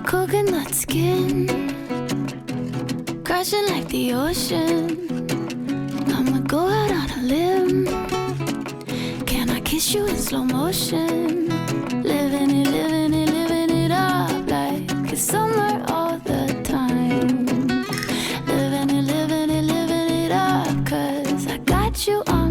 Coconut skin, crashing like the ocean. I'ma go out on a limb. Can I kiss you in slow motion? Living it, living it, living it up like it's summer all the time. Living it, living it, living it up, 'cause I got you on